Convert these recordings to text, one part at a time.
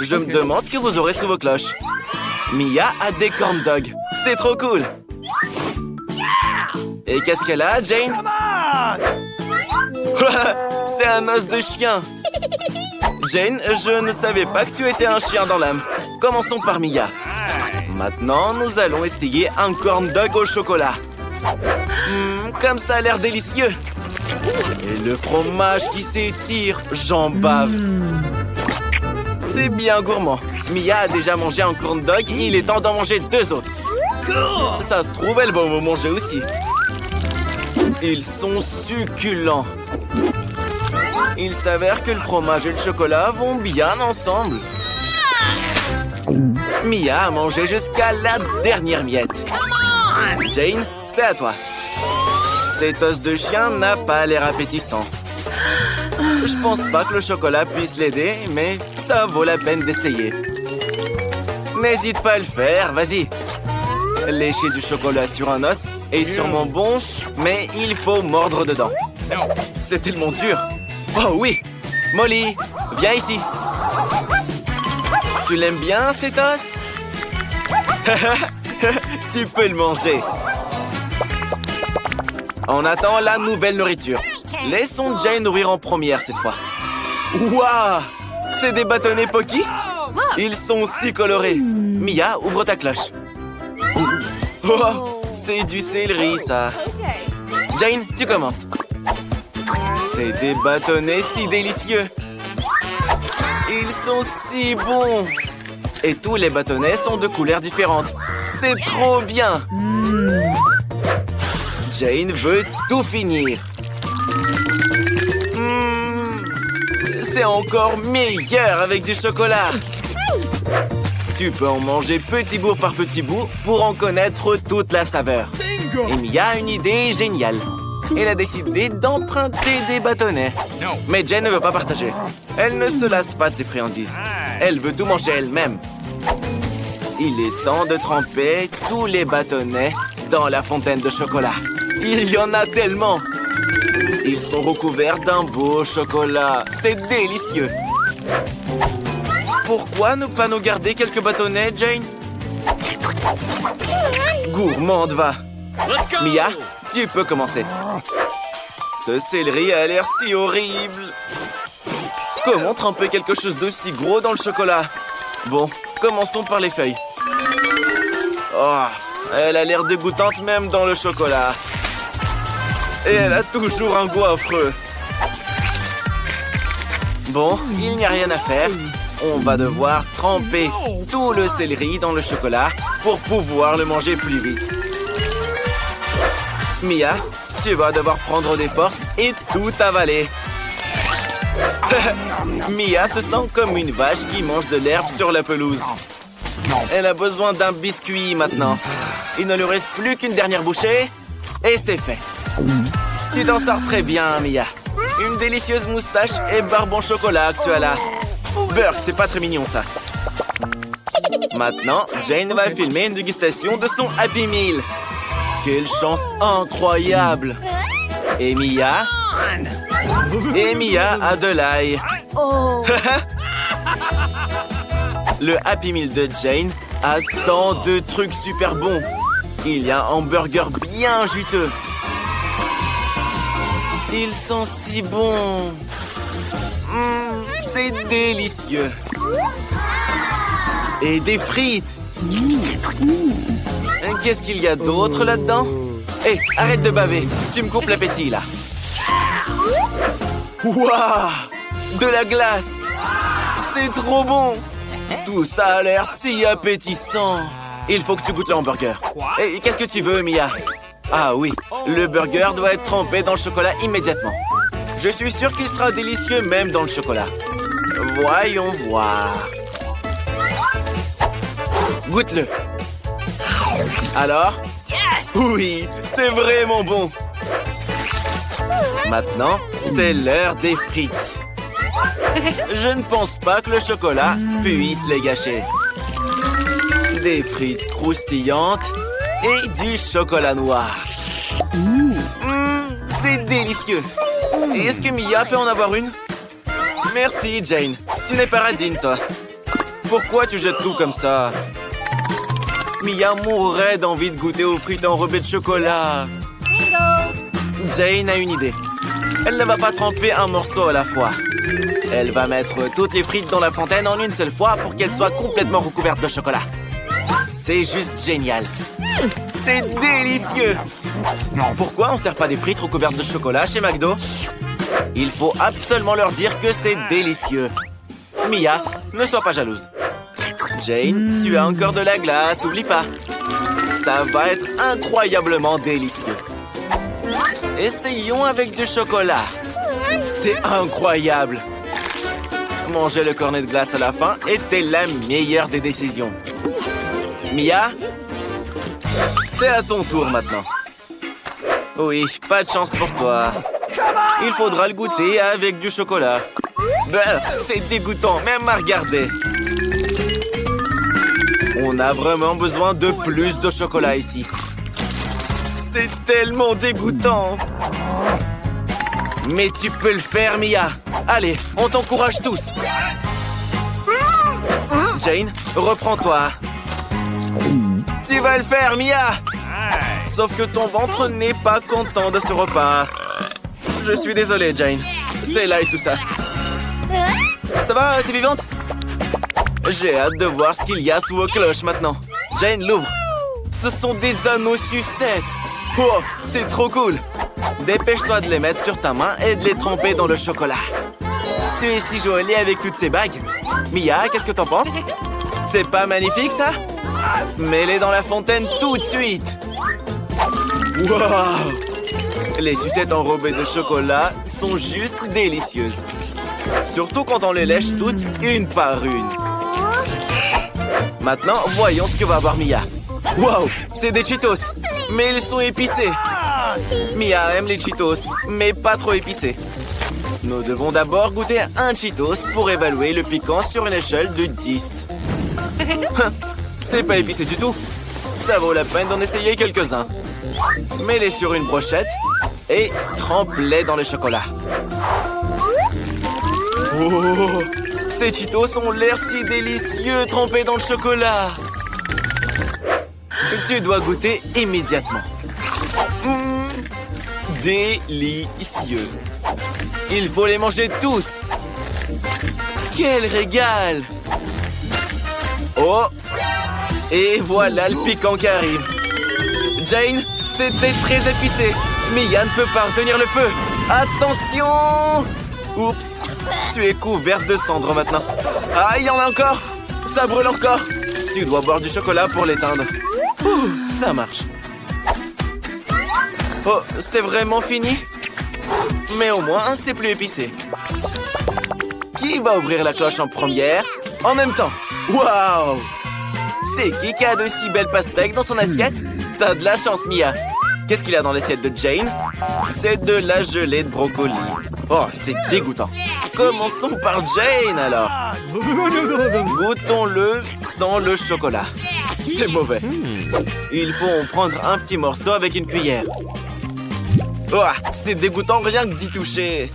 Je me demande ce que vous aurez sous vos cloches. Mia a des corn dogs. C'est trop cool. Et qu'est-ce qu'elle a, Jane? C'est un os de chien. Jane, je ne savais pas que tu étais un chien dans l'âme. Commençons par Mia. Maintenant, nous allons essayer un corn dog au chocolat. Comme ça a l'air délicieux. Et le fromage qui s'étire, j'en bave. C'est bien gourmand. Mia a déjà mangé un corn dog et il est temps d'en manger 2 autres. Ça se trouve, elle va en manger aussi. Ils sont succulents. Il s'avère que le fromage et le chocolat vont bien ensemble. Mia a mangé jusqu'à la dernière miette. Jane, c'est à toi. Cet os de chien n'a pas l'air appétissant. Je pense pas que le chocolat puisse l'aider, mais ça vaut la peine d'essayer. N'hésite pas à le faire, vas-y. Lécher du chocolat sur un os est sûrement bon, mais il faut mordre dedans. C'est tellement dur. Oh oui! Molly, viens ici. Tu l'aimes bien, cet os? Tu peux le manger. On attend la nouvelle nourriture. Laissons Jane nourrir en première cette fois. Waouh! C'est des bâtonnets Pocky? Ils sont si colorés. Mia, ouvre ta cloche. Oh, c'est du céleri, ça. Jane, tu commences. C'est des bâtonnets si délicieux. Ils sont si bons. Et tous les bâtonnets sont de couleurs différentes. C'est trop bien. Jane veut tout finir. C'est encore meilleur avec du chocolat. Tu peux en manger petit bout par petit bout pour en connaître toute la saveur. Et Mia a une idée géniale. Elle a décidé d'emprunter des bâtonnets. Mais Jane ne veut pas partager. Elle ne se lasse pas de ses friandises. Elle veut tout manger elle-même. Il est temps de tremper tous les bâtonnets dans la fontaine de chocolat. Il y en a tellement. Ils sont recouverts d'un beau chocolat. C'est délicieux. Pourquoi ne pas nous garder quelques bâtonnets, Jane? Gourmande, va. Mia, tu peux commencer. Ce céleri a l'air si horrible. Comment tremper quelque chose d'aussi gros dans le chocolat? Bon, commençons par les feuilles. Oh, elle a l'air dégoûtante même dans le chocolat. Et elle a toujours un goût affreux. Bon, il n'y a rien à faire. On va devoir tremper tout le céleri dans le chocolat pour pouvoir le manger plus vite. Mia, tu vas devoir prendre des forces et tout avaler. Mia se sent comme une vache qui mange de l'herbe sur la pelouse. Elle a besoin d'un biscuit maintenant. Il ne lui reste plus qu'une dernière bouchée et c'est fait. Tu t'en sors très bien, Mia. Une délicieuse moustache et barbe en chocolat que tu as là. Burk, c'est pas très mignon, ça. Maintenant, Jane va filmer une dégustation de son Happy Meal. Quelle chance incroyable! Et Mia a de l'ail. Le Happy Meal de Jane a tant de trucs super bons. Il y a un hamburger bien juteux. Ils sont si bons. C'est délicieux. Et des frites. Qu'est-ce qu'il y a d'autre là-dedans? Hé, arrête de baver. Tu me coupes l'appétit, là. Waouh! De la glace. C'est trop bon. Tout ça a l'air si appétissant. Il faut que tu goûtes le hamburger. Et qu'est-ce que tu veux, Mia? Ah oui, le burger doit être trempé dans le chocolat immédiatement. Je suis sûr qu'il sera délicieux même dans le chocolat. Voyons voir. Goûte-le. Alors? Oui, c'est vraiment bon. Maintenant, c'est l'heure des frites. Je ne pense pas que le chocolat puisse les gâcher. Des frites croustillantes et du chocolat noir. C'est délicieux. Et est-ce que Mia peut en avoir une? Merci, Jane. Tu n'es pas radine, toi. Pourquoi tu jettes tout comme ça? Mia mourrait d'envie de goûter aux frites enrobées de chocolat. Jane a une idée. Elle ne va pas tremper un morceau à la fois. Elle va mettre toutes les frites dans la fontaine en une seule fois pour qu'elles soient complètement recouvertes de chocolat. C'est juste génial. C'est délicieux. Pourquoi on ne sert pas des frites recouvertes de chocolat chez McDo? Il faut absolument leur dire que c'est délicieux. Mia, ne sois pas jalouse. Jane, tu as encore de la glace, oublie pas. Ça va être incroyablement délicieux. Essayons avec du chocolat. C'est incroyable. Manger le cornet de glace à la fin était la meilleure des décisions. Mia, c'est à ton tour maintenant. Oui, pas de chance pour toi. Il faudra le goûter avec du chocolat. C'est dégoûtant, même à regarder. On a vraiment besoin de plus de chocolat ici. C'est tellement dégoûtant. Mais tu peux le faire, Mia. Allez, on t'encourage tous. Jane, reprends-toi. Tu vas le faire, Mia. Sauf que ton ventre n'est pas content de ce repas. Je suis désolé, Jane. C'est là et tout ça. Ça va, t'es vivante? J'ai hâte de voir ce qu'il y a sous vos cloches maintenant. Jane, l'ouvre. Ce sont des anneaux sucettes. Oh, c'est trop cool. Dépêche-toi de les mettre sur ta main et de les tremper dans le chocolat. Tu es si jolie avec toutes ces bagues. Mia, qu'est-ce que t'en penses? C'est pas magnifique, ça? Mets-les dans la fontaine tout de suite. Wow! Les sucettes enrobées de chocolat sont juste délicieuses. Surtout quand on les lèche toutes une par une. Maintenant, voyons ce que va avoir Mia. Wow! C'est des Cheetos, mais ils sont épicés. Mia aime les Cheetos, mais pas trop épicés. Nous devons d'abord goûter un Cheetos pour évaluer le piquant sur une échelle de 10. C'est pas épicé du tout. Ça vaut la peine d'en essayer quelques-uns. Mets-les sur une brochette et trempe-les dans le chocolat. Oh! Ces Cheetos ont l'air si délicieux trempés dans le chocolat. Tu dois goûter immédiatement. Délicieux. Il faut les manger tous. Quel régal! Oh! Et voilà le piquant qui arrive. Jane, c'était très épicé. Mia ne peut pas retenir le feu. Attention! Oups! Tu es couverte de cendres maintenant. Ah, il y en a encore! Ça brûle encore! Tu dois boire du chocolat pour l'éteindre. Ça marche. Oh, c'est vraiment fini? Mais au moins, c'est plus épicé. Qui va ouvrir la cloche en première? En même temps. Waouh! C'est qui a de si belles pastèques dans son assiette? T'as de la chance, Mia. Qu'est-ce qu'il y a dans l'assiette de Jane? C'est de la gelée de brocoli. Oh, c'est dégoûtant. Commençons par Jane, alors. Goûtons-le sans le chocolat. C'est mauvais. Il faut en prendre un petit morceau avec une cuillère. Oh, c'est dégoûtant rien que d'y toucher.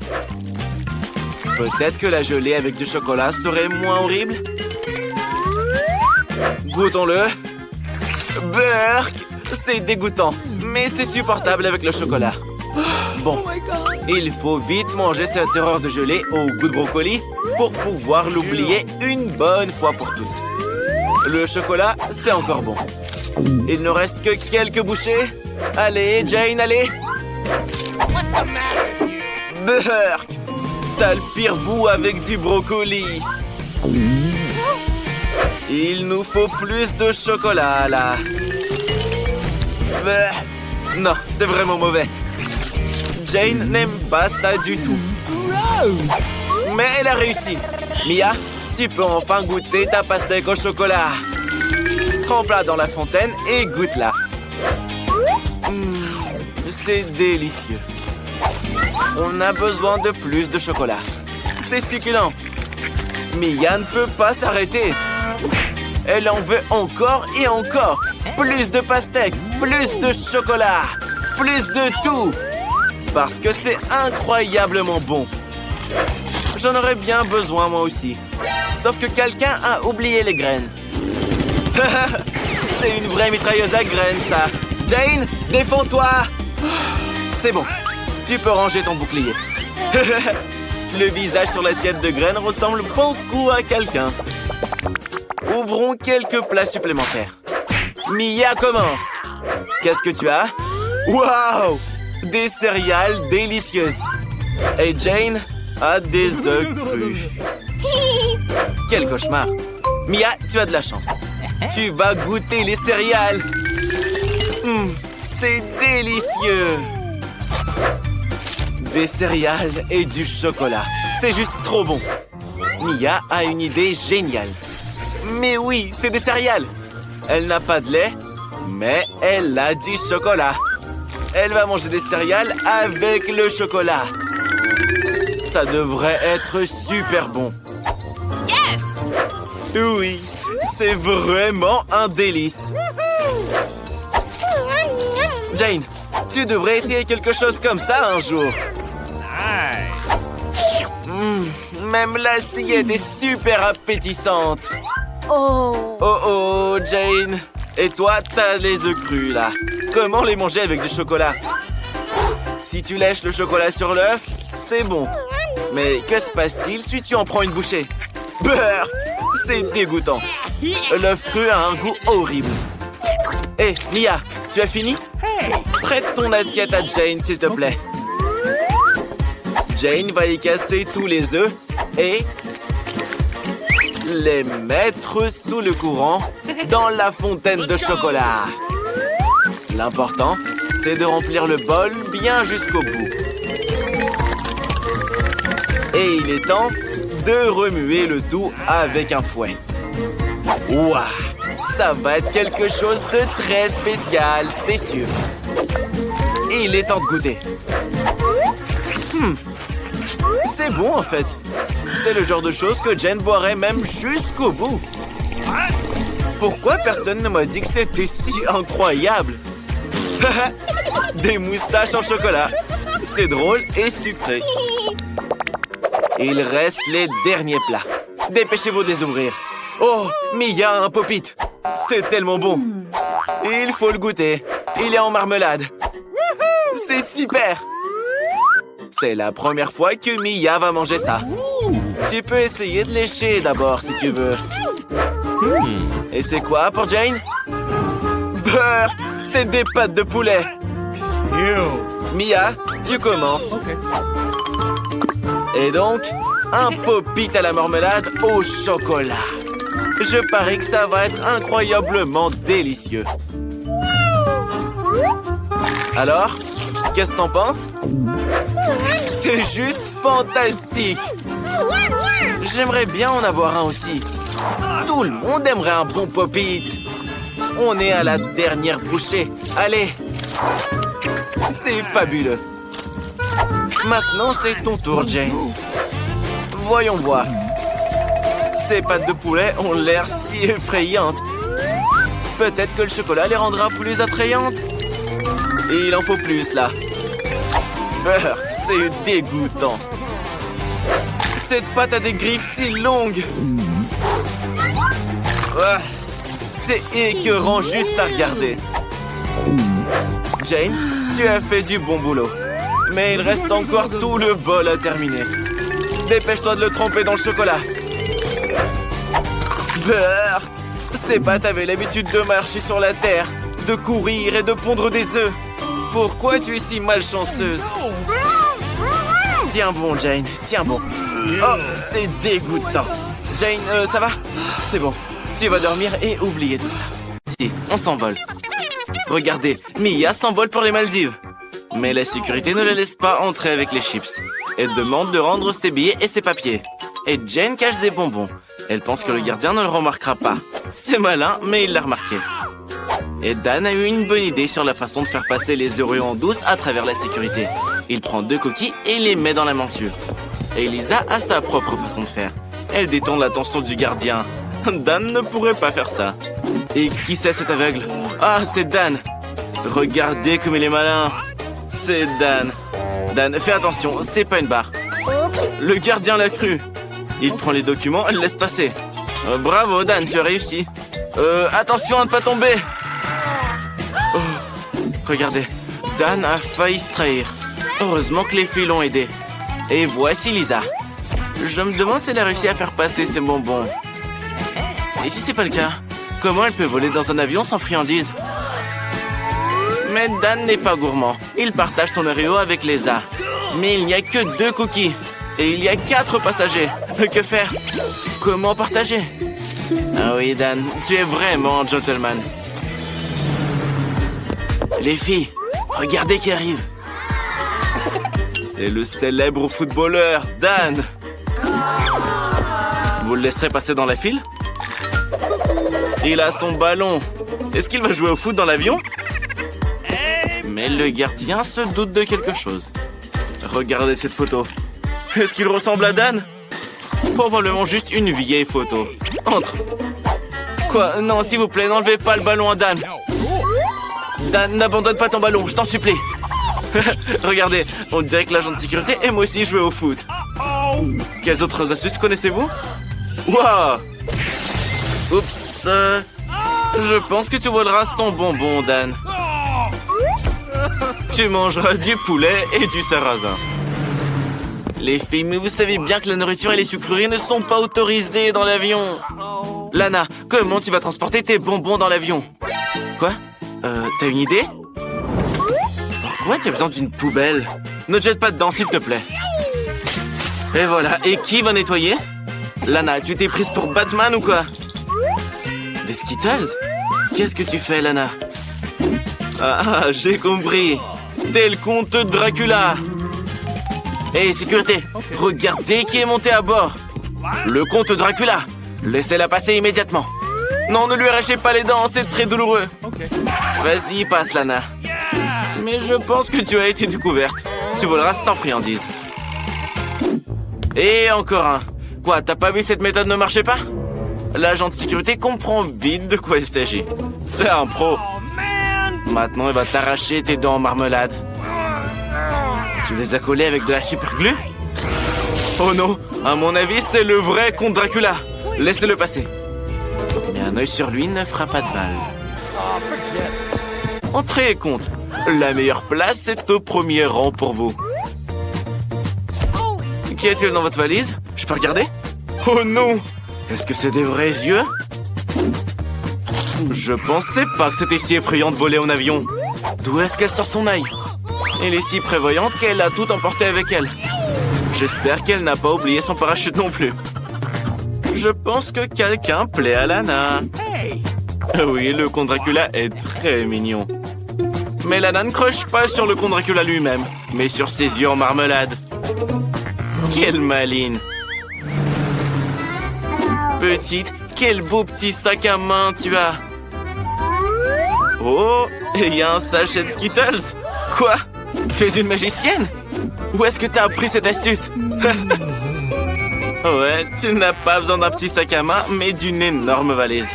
Peut-être que la gelée avec du chocolat serait moins horrible. Goûtons-le. Burk! C'est dégoûtant, mais c'est supportable avec le chocolat. Bon, il faut vite manger cette erreur de gelée au goût de brocoli pour pouvoir l'oublier une bonne fois pour toutes. Le chocolat, c'est encore bon. Il ne reste que quelques bouchées. Allez, Jane, allez! Burk! T'as le pire goût avec du brocoli. Il nous faut plus de chocolat, là. Non, c'est vraiment mauvais. Jane n'aime pas ça du tout. Mais elle a réussi. Mia, tu peux enfin goûter ta pastèque au chocolat. Trempe-la dans la fontaine et goûte-la. C'est délicieux. On a besoin de plus de chocolat. C'est succulent. Mia ne peut pas s'arrêter. Elle en veut encore et encore. Plus de pastèques, plus de chocolat, plus de tout. Parce que c'est incroyablement bon. J'en aurais bien besoin moi aussi. Sauf que quelqu'un a oublié les graines. C'est une vraie mitrailleuse à graines, ça. Jane, défends-toi. C'est bon. Tu peux ranger ton bouclier. Le visage sur l'assiette de graines ressemble beaucoup à quelqu'un. Ouvrons quelques plats supplémentaires. Mia commence. Qu'est-ce que tu as? Waouh! Des céréales délicieuses. Et Jane a des œufs crus. Quel cauchemar. Mia, tu as de la chance. Tu vas goûter les céréales. C'est délicieux. Des céréales et du chocolat. C'est juste trop bon. Mia a une idée géniale. Mais oui, c'est des céréales. Elle n'a pas de lait, mais elle a du chocolat. Elle va manger des céréales avec le chocolat. Ça devrait être super bon. Yes! Oui, c'est vraiment un délice. Jane, tu devrais essayer quelque chose comme ça un jour. Même l'assiette est super appétissante. Oh! Oh oh, Jane. Et toi, t'as les œufs crus, là. Comment les manger avec du chocolat? Si tu lèches le chocolat sur l'œuf, c'est bon. Mais que se passe-t-il si tu en prends une bouchée? Beurre! C'est dégoûtant. L'œuf cru a un goût horrible. Hé, Mia, tu as fini? Prête ton assiette à Jane, s'il te plaît. Jane va y casser tous les œufs et les mettre sous le courant dans la fontaine de chocolat. L'important, c'est de remplir le bol bien jusqu'au bout. Et il est temps de remuer le tout avec un fouet. Ouah, ça va être quelque chose de très spécial, c'est sûr. Et il est temps de goûter. C'est bon en fait. C'est le genre de choses que Jane boirait même jusqu'au bout. Pourquoi personne ne m'a dit que c'était si incroyable? Des moustaches en chocolat. C'est drôle et sucré. Il reste les derniers plats. Dépêchez-vous de les ouvrir. Oh, Mia a un pop-it. C'est tellement bon. Il faut le goûter. Il est en marmelade. C'est super. C'est la première fois que Mia va manger ça. Tu peux essayer de lécher d'abord si tu veux. Et c'est quoi pour Jane? Beurre! C'est des pâtes de poulet. Mia, tu commences. Et donc, un pop-it à la marmelade au chocolat. Je parie que ça va être incroyablement délicieux. Alors, qu'est-ce que t'en penses? C'est juste fantastique! J'aimerais bien en avoir un aussi. Tout le monde aimerait un bon pop-it. On est à la dernière bouchée. Allez! C'est fabuleux. Maintenant, c'est ton tour, Jane. Voyons voir. Ces pâtes de poulet ont l'air si effrayantes. Peut-être que le chocolat les rendra plus attrayantes. Et il en faut plus, là. Beurre, c'est dégoûtant. Cette pâte a des griffes si longues. C'est écœurant juste à regarder. Jane, tu as fait du bon boulot. Mais il reste encore tout le bol à terminer. Dépêche-toi de le tremper dans le chocolat. Beurre! Ces pâtes avaient l'habitude de marcher sur la terre, de courir et de pondre des œufs. Pourquoi tu es si malchanceuse? Tiens bon, Jane, tiens bon. Oh, c'est dégoûtant. Jane, ça va? C'est bon. Tu vas dormir et oublier tout ça. Si, on s'envole. Regardez, Mia s'envole pour les Maldives. Mais la sécurité ne la laisse pas entrer avec les chips. Elle demande de rendre ses billets et ses papiers. Et Jane cache des bonbons. Elle pense que le gardien ne le remarquera pas. C'est malin, mais il l'a remarqué. Et Dan a eu une bonne idée sur la façon de faire passer les heureux en douce à travers la sécurité. Il prend 2 coquilles et les met dans la monture. Et Lisa a sa propre façon de faire. Elle détourne l'attention du gardien. Dan ne pourrait pas faire ça. Et qui c'est cet aveugle? Ah, c'est Dan. Regardez comme il est malin. C'est Dan. Dan, fais attention, c'est pas une barre. Le gardien l'a cru. Il prend les documents et le laisse passer. Bravo, Dan, tu as réussi. Attention à ne pas tomber. Oh, regardez, Dan a failli se trahir. Heureusement que les filles l'ont aidé. Et voici Lisa. Je me demande si elle a réussi à faire passer ses bonbons. Et si c'est pas le cas, comment elle peut voler dans un avion sans friandises? Mais Dan n'est pas gourmand. Il partage son Oreo avec Lisa. Mais il n'y a que 2 cookies. Et il y a 4 passagers. Que faire? Comment partager? Ah oui, Dan, tu es vraiment un gentleman. Les filles, regardez qui arrive. C'est le célèbre footballeur, Dan. Vous le laisserez passer dans la file? Il a son ballon. Est-ce qu'il va jouer au foot dans l'avion? Mais le gardien se doute de quelque chose. Regardez cette photo. Est-ce qu'il ressemble à Dan? Probablement juste une vieille photo. Entre. Quoi? Non, s'il vous plaît, n'enlevez pas le ballon à Dan. Dan, n'abandonne pas ton ballon, je t'en supplie. Regardez, on dirait que l'agent de sécurité et moi aussi jouer au foot. Quelles autres astuces connaissez-vous? Waouh! Oups. Je pense que tu voleras son bonbon, Dan. Tu mangeras du poulet et du sarrasin. Les filles, mais vous savez bien que la nourriture et les sucreries ne sont pas autorisées dans l'avion. Lana, comment tu vas transporter tes bonbons dans l'avion? Quoi? T'as une idée? Pourquoi tu as besoin d'une poubelle? Ne te jette pas dedans, s'il te plaît. Et voilà, et qui va nettoyer? Lana, tu t'es prise pour Batman ou quoi? Des Skittles? Qu'est-ce que tu fais, Lana? Ah, j'ai compris. T'es le comte Dracula. Hé, sécurité, regardez qui est monté à bord. Le comte Dracula. Laissez-la passer immédiatement. Non, ne lui arrachez pas les dents, c'est très douloureux. Vas-y, passe, Lana. Mais je pense que tu as été découverte. Tu voleras sans friandises. Et encore un. Quoi, t'as pas vu cette méthode ne marchait pas? L'agent de sécurité comprend vite de quoi il s'agit. C'est un pro. Maintenant, il va t'arracher tes dents en marmelade. Tu les as collés avec de la superglue? Oh non, à mon avis, c'est le vrai comte Dracula. Laissez-le passer. Mais un œil sur lui ne fera pas de mal. Entrez, comte. La meilleure place est au premier rang pour vous. Qu'y a-t-il dans votre valise? Je peux regarder? Oh non! Est-ce que c'est des vrais yeux? Je pensais pas que c'était si effrayant de voler en avion. D'où est-ce qu'elle sort son œil? Elle est si prévoyante qu'elle a tout emporté avec elle. J'espère qu'elle n'a pas oublié son parachute non plus. Je pense que quelqu'un plaît à Lana. Oui, le comte Dracula est très mignon. Mais Lana ne croche pas sur le comte Dracula lui-même, mais sur ses yeux en marmelade. Quelle maline! Petite, quel beau petit sac à main tu as! Oh, et il y a un sachet de Skittles! Quoi? Tu es une magicienne? Où est-ce que tu as appris cette astuce? Ouais, tu n'as pas besoin d'un petit sac à main, mais d'une énorme valise.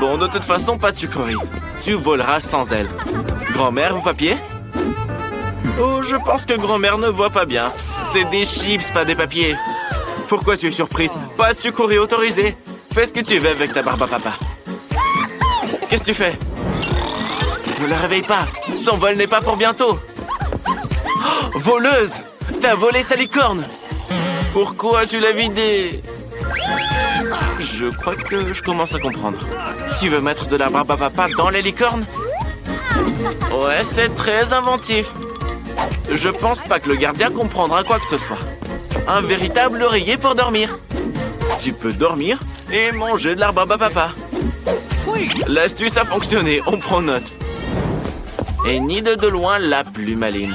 Bon, de toute façon, pas de sucrerie. Tu voleras sans elle. Grand-mère, vos papiers? Oh, je pense que grand-mère ne voit pas bien. C'est des chips, pas des papiers. Pourquoi tu es surprise? Pas de sucrerie autorisée. Fais ce que tu veux avec ta barbe à papa. Qu'est-ce que tu fais? Ne la réveille pas. Son vol n'est pas pour bientôt. Oh, voleuse! T'as volé sa licorne! Pourquoi tu l'as vidée? Je crois que je commence à comprendre. Tu veux mettre de la barbe à papa dans les licornes? Ouais, c'est très inventif. Je pense pas que le gardien comprendra quoi que ce soit. Un véritable oreiller pour dormir. Tu peux dormir et manger de la barbe à papa. L'astuce a fonctionné, on prend note. Et ni de loin la plus maline.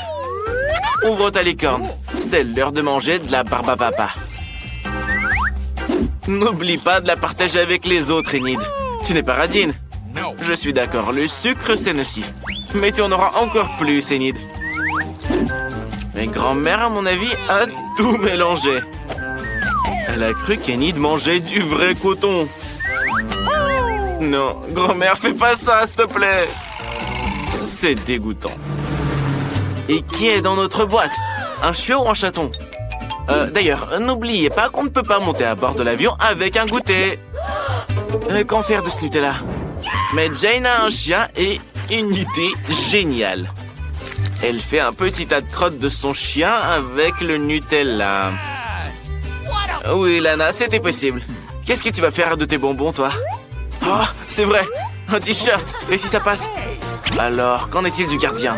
Ouvre ta licorne. C'est l'heure de manger de la barbe à papa. N'oublie pas de la partager avec les autres, Enid. Tu n'es pas radine. Je suis d'accord, le sucre c'est nocif. Mais tu en auras encore plus, Enid. Mais grand-mère, à mon avis, a tout mélangé. Elle a cru qu'Enid mangeait du vrai coton. Non, grand-mère, fais pas ça, s'il te plaît. C'est dégoûtant. Et qui est dans notre boîte? Un chiot ou un chaton? D'ailleurs, n'oubliez pas qu'on ne peut pas monter à bord de l'avion avec un goûter. Qu'en faire de ce Nutella? Mais Jane a un chien et une idée géniale. Elle fait un petit tas de crottes de son chien avec le Nutella. Oui, Lana, c'était possible. Qu'est-ce que tu vas faire de tes bonbons, toi? Oh, c'est vrai, un t-shirt. Et si ça passe? Alors, qu'en est-il du gardien?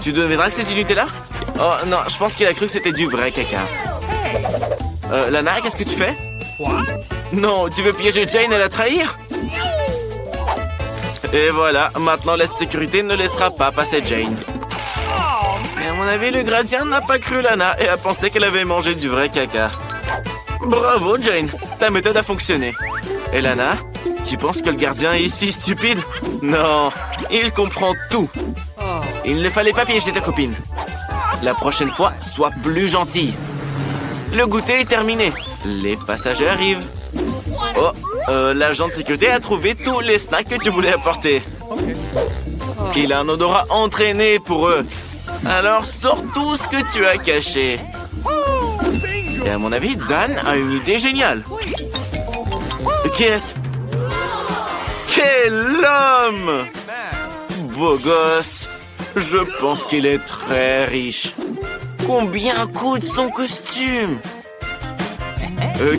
Tu devineras que c'est du Nutella? Oh non, je pense qu'il a cru que c'était du vrai caca. Lana, qu'est-ce que tu fais? Non, tu veux piéger Jane et la trahir? Et voilà, maintenant la sécurité ne laissera pas passer Jane. Et à mon avis, le gardien n'a pas cru Lana et a pensé qu'elle avait mangé du vrai caca. Bravo, Jane, ta méthode a fonctionné. Et Lana, tu penses que le gardien est si stupide? Non, il comprend tout. Il ne fallait pas piéger ta copine. La prochaine fois, sois plus gentille. Le goûter est terminé. Les passagers arrivent. Oh, l'agent de sécurité a trouvé tous les snacks que tu voulais apporter. Il a un odorat entraîné pour eux. Alors sors tout ce que tu as caché. Et à mon avis, Dan a une idée géniale. Qui est-ce? Quel homme! Beau gosse. Je pense qu'il est très riche. Combien coûte son costume?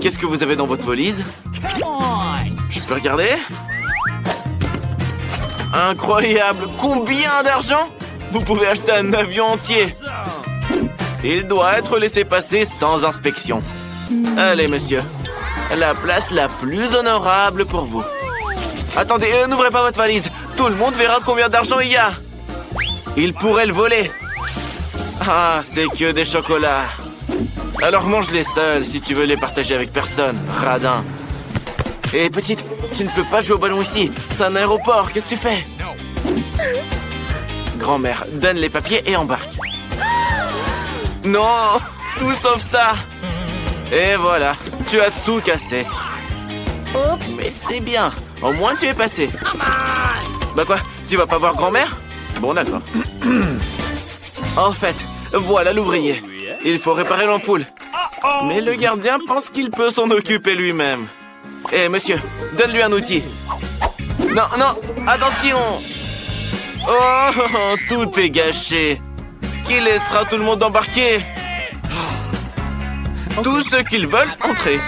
Qu'est-ce que vous avez dans votre valise? Je peux regarder? Incroyable! Combien d'argent? Vous pouvez acheter un avion entier. Il doit être laissé passer sans inspection. Allez, monsieur. La place la plus honorable pour vous. Attendez, n'ouvrez pas votre valise. Tout le monde verra combien d'argent il y a. Il pourrait le voler. Ah, c'est que des chocolats. Alors mange-les seuls si tu veux les partager avec personne, radin. Hé, petite, tu ne peux pas jouer au ballon ici. C'est un aéroport, qu'est-ce que tu fais? Grand-mère, donne les papiers et embarque. Non, tout sauf ça. Et voilà, tu as tout cassé. Oups. Mais c'est bien, au moins tu es passé. Bah quoi, tu vas pas voir grand-mère? Bon, d'accord. En fait, voilà l'ouvrier. Il faut réparer l'ampoule. Mais le gardien pense qu'il peut s'en occuper lui-même. Hé, monsieur, donne-lui un outil. Non, non, attention! Oh, tout est gâché. Qui laissera tout le monde embarquer? Tous ceux qu'ils veulent entrer.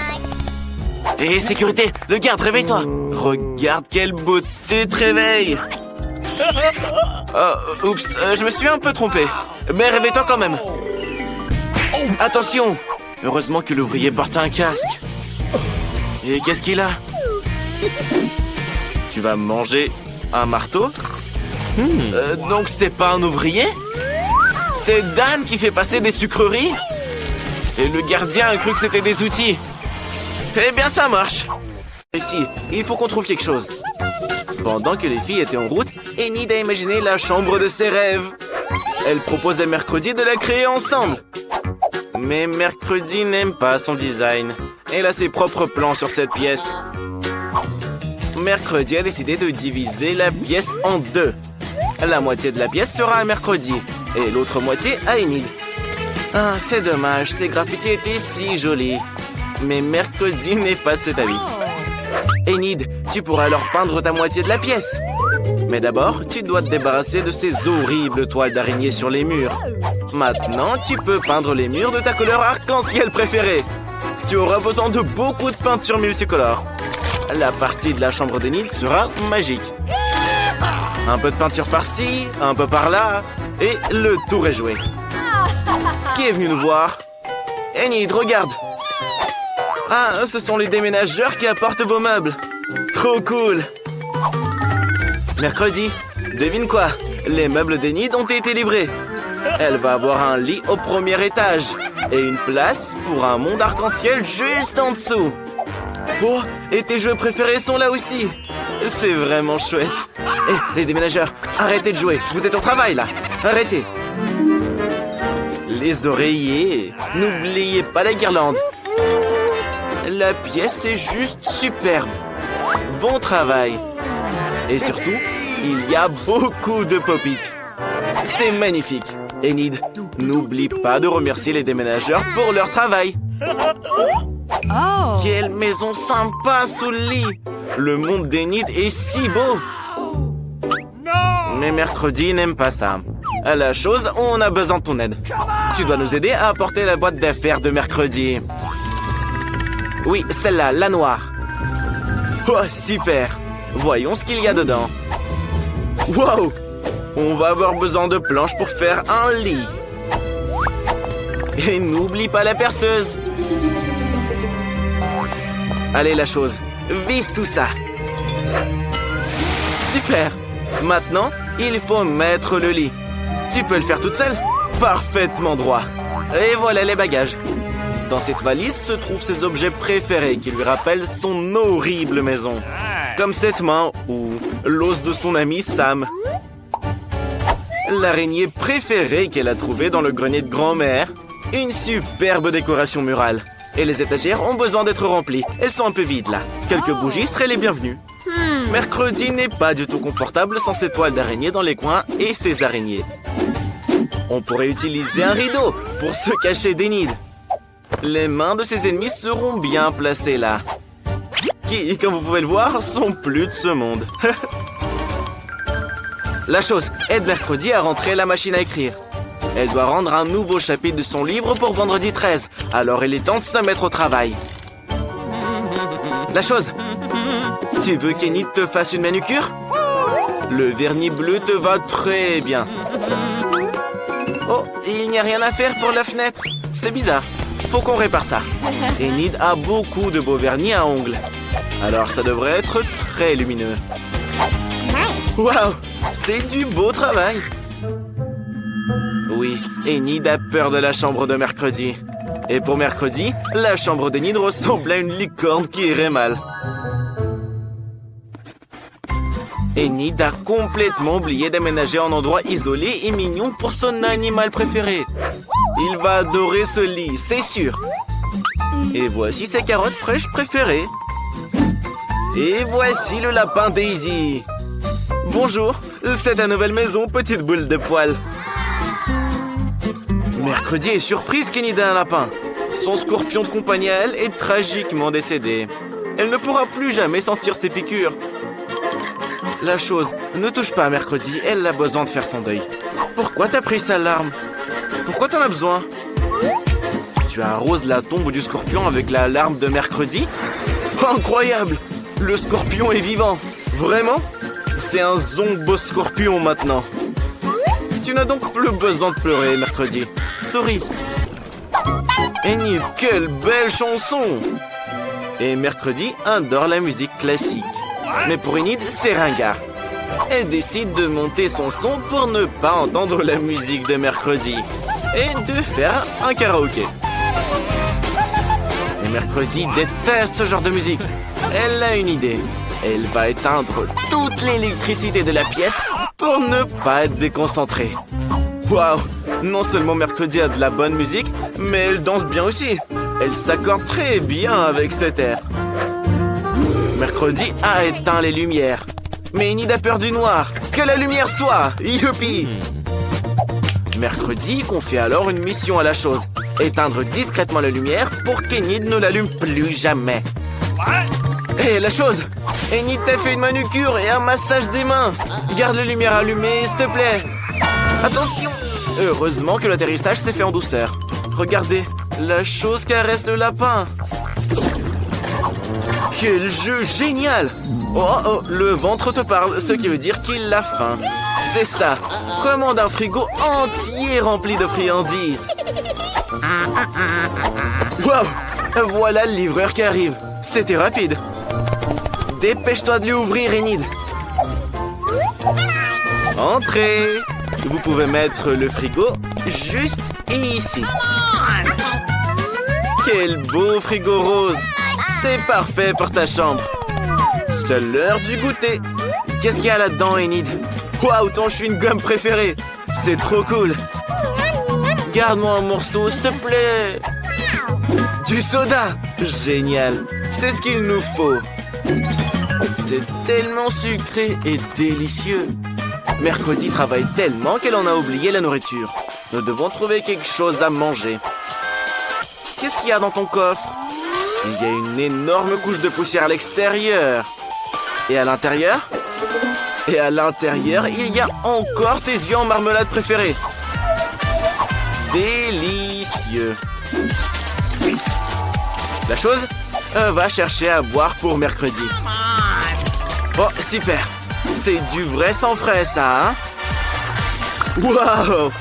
Hé, sécurité, le garde, réveille-toi. Regarde quelle beauté te réveille. Oh, oups, je me suis un peu trompé. Mais réveille-toi quand même. Attention! Heureusement que l'ouvrier porte un casque. Et qu'est-ce qu'il a? Tu vas manger un marteau? Donc c'est pas un ouvrier? C'est Dan qui fait passer des sucreries? Et le gardien a cru que c'était des outils. Eh bien ça marche. Ici, il faut qu'on trouve quelque chose. Pendant que les filles étaient en route, Enid a imaginé la chambre de ses rêves. Elle propose à Mercredi de la créer ensemble. Mais Mercredi n'aime pas son design. Elle a ses propres plans sur cette pièce. Mercredi a décidé de diviser la pièce en deux. La moitié de la pièce sera à Mercredi et l'autre moitié à Enid. Ah, c'est dommage, ces graffitis étaient si jolis. Mais Mercredi n'est pas de cet avis. Enid, tu pourras alors peindre ta moitié de la pièce. Mais d'abord, tu dois te débarrasser de ces horribles toiles d'araignée sur les murs. Maintenant, tu peux peindre les murs de ta couleur arc-en-ciel préférée. Tu auras besoin de beaucoup de peinture multicolore. La partie de la chambre d'Enid sera magique. Un peu de peinture par-ci, un peu par-là, et le tour est joué. Qui est venu nous voir? Enid, regarde! Ah, ce sont les déménageurs qui apportent vos meubles. Trop cool! Mercredi, devine quoi? Les meubles d'Enid ont été livrés. Elle va avoir un lit au premier étage et une place pour un monde arc-en-ciel juste en dessous. Oh, et tes jeux préférés sont là aussi. C'est vraiment chouette. Hé, les déménageurs, arrêtez de jouer. Vous êtes au travail, là. Arrêtez. Les oreillers. N'oubliez pas la guirlande. La pièce est juste superbe. Bon travail. Et surtout, il y a beaucoup de pop-it. C'est magnifique. Enid, n'oublie pas de remercier les déménageurs pour leur travail. Oh. Quelle maison sympa sous le lit. Le monde d'Enid est si beau. Mais Mercredi n'aime pas ça. À la chose, on a besoin de ton aide. Tu dois nous aider à apporter la boîte d'affaires de Mercredi. Oui, celle-là, la noire. Oh, super. Voyons ce qu'il y a dedans. Wow! On va avoir besoin de planches pour faire un lit. Et n'oublie pas la perceuse. Allez, la chose. Vise tout ça. Super. Maintenant, il faut mettre le lit. Tu peux le faire toute seule? Parfaitement droit. Et voilà les bagages. Dans cette valise se trouvent ses objets préférés qui lui rappellent son horrible maison. Comme cette main ou l'os de son ami Sam. L'araignée préférée qu'elle a trouvée dans le grenier de grand-mère. Une superbe décoration murale. Et les étagères ont besoin d'être remplies. Elles sont un peu vides là. Quelques bougies seraient les bienvenues. Mercredi n'est pas du tout confortable sans ses toiles d'araignée dans les coins et ses araignées. On pourrait utiliser un rideau pour se cacher d'Enid. Les mains de ses ennemis seront bien placées là. Qui, comme vous pouvez le voir, sont plus de ce monde. La chose, aide Mercredi à rentrer la machine à écrire. Elle doit rendre un nouveau chapitre de son livre pour vendredi 13. Alors il est temps de se mettre au travail. La chose, tu veux qu'Enid te fasse une manucure? Le vernis bleu te va très bien. Oh, il n'y a rien à faire pour la fenêtre. C'est bizarre. Faut qu'on répare ça. Enid a beaucoup de beaux vernis à ongles. Alors ça devrait être très lumineux. Waouh, c'est du beau travail. Oui, Enid a peur de la chambre de Mercredi. Et pour Mercredi, la chambre d'Enid ressemble à une licorne qui irait mal. Enid a complètement oublié d'aménager un endroit isolé et mignon pour son animal préféré. Il va adorer ce lit, c'est sûr. Et voici ses carottes fraîches préférées. Et voici le lapin Daisy. Bonjour, c'est ta nouvelle maison, petite boule de poils. Mercredi est surprise qu'Enid ait un lapin. Son scorpion de compagnie à elle est tragiquement décédé. Elle ne pourra plus jamais sentir ses piqûres. La chose, ne touche pas à Mercredi, elle a besoin de faire son deuil. Pourquoi t'as pris sa larme? Pourquoi t'en as besoin? Tu arroses la tombe du scorpion avec la larme de Mercredi? Incroyable! Le scorpion est vivant! Vraiment? C'est un zombo-scorpion maintenant. Tu n'as donc plus besoin de pleurer, Mercredi. Souris. Enid, quelle belle chanson! Et Mercredi adore la musique classique. Mais pour Enid, c'est ringard. Elle décide de monter son son pour ne pas entendre la musique de Mercredi. Et de faire un karaoké. Et Mercredi déteste ce genre de musique. Elle a une idée. Elle va éteindre toute l'électricité de la pièce pour ne pas être déconcentrée. Waouh! Non seulement Mercredi a de la bonne musique, mais elle danse bien aussi. Elle s'accorde très bien avec cet air. Mercredi a éteint les lumières. Mais Enid a peur du noir. Que la lumière soit! Youpi! Mercredi confie alors une mission à la chose. Éteindre discrètement la lumière pour qu'Enid ne l'allume plus jamais. Hé, la chose! Enid t'a fait une manucure et un massage des mains. Garde la lumière allumée, s'il te plaît. Attention! Heureusement que l'atterrissage s'est fait en douceur. Regardez, la chose caresse le lapin. Quel jeu génial! Oh, le ventre te parle, ce qui veut dire qu'il a faim. C'est ça. Commande un frigo entier rempli de friandises. Waouh! Voilà le livreur qui arrive. C'était rapide. Dépêche-toi de lui ouvrir, Enid. Entrez. Vous pouvez mettre le frigo juste ici. Quel beau frigo rose. C'est parfait pour ta chambre. C'est l'heure du goûter. Qu'est-ce qu'il y a là-dedans, Enid? Waouh, ton chewing-gum préféré. C'est trop cool. Garde-moi un morceau, s'il te plaît. Du soda. Génial. C'est ce qu'il nous faut. C'est tellement sucré et délicieux. Mercredi travaille tellement qu'elle en a oublié la nourriture. Nous devons trouver quelque chose à manger. Qu'est-ce qu'il y a dans ton coffre? Il y a une énorme couche de poussière à l'extérieur. Et à l'intérieur? Et à l'intérieur, il y a encore tes yeux en marmelade préférés. Délicieux. La chose? Va chercher à boire pour mercredi. Oh, super. C'est du vrai sang frais, ça, hein? Wow!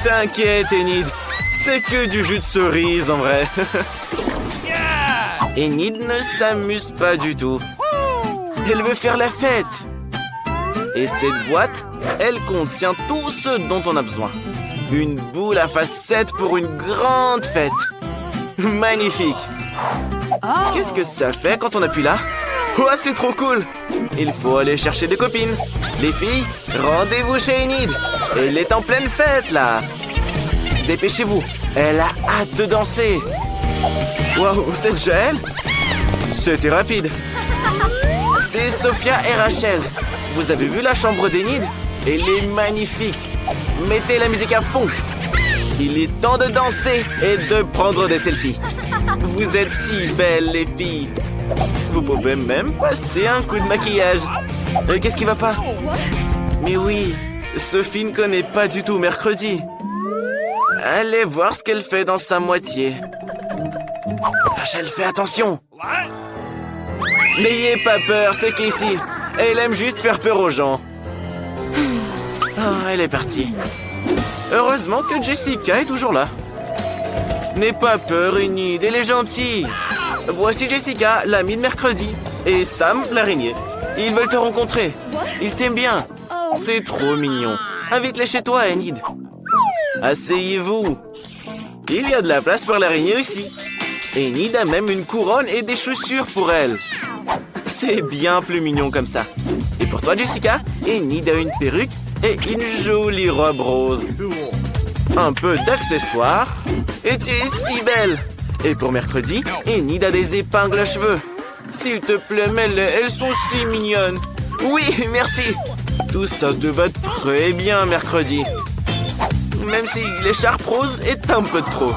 T'inquiète, Enid. C'est que du jus de cerise, en vrai. Enid ne s'amuse pas du tout. Elle veut faire la fête. Et cette boîte, elle contient tout ce dont on a besoin. Une boule à facettes pour une grande fête. Magnifique. Oh. Qu'est-ce que ça fait quand on appuie là? Oh, c'est trop cool. Il faut aller chercher des copines. Les filles, rendez-vous chez Enid. Elle est en pleine fête, là. Dépêchez-vous. Elle a hâte de danser. Waouh, c'est déjà elle? C'était rapide. C'est Sophia et Rachel. Vous avez vu la chambre d'Enid? Elle est magnifique. Mettez la musique à fond. Il est temps de danser et de prendre des selfies. Vous êtes si belles, les filles. Vous pouvez même passer un coup de maquillage. Qu'est-ce qui va pas? Mais oui, Sophie ne connaît pas du tout mercredi. Allez voir ce qu'elle fait dans sa moitié. Rachel, fais attention. N'ayez pas peur, c'est Casey. Elle aime juste faire peur aux gens. Ah, elle est partie. Heureusement que Jessica est toujours là. N'aie pas peur, Enid, elle est gentille. Voici Jessica, l'amie de mercredi, et Sam, l'araignée. Ils veulent te rencontrer. Ils t'aiment bien. C'est trop mignon. Invite-les chez toi, Enid. Asseyez-vous. Il y a de la place pour l'araignée aussi. Enid a même une couronne et des chaussures pour elle. C'est bien plus mignon comme ça. Et pour toi, Jessica, Enid a une perruque et une jolie robe rose. Un peu d'accessoires. Et tu es si belle. Et pour mercredi, Enid a des épingles à cheveux. S'il te plaît, mets-les, elles sont si mignonnes. Oui, merci. Tout ça te va très bien mercredi. Même si l'écharpe rose est un peu de trop.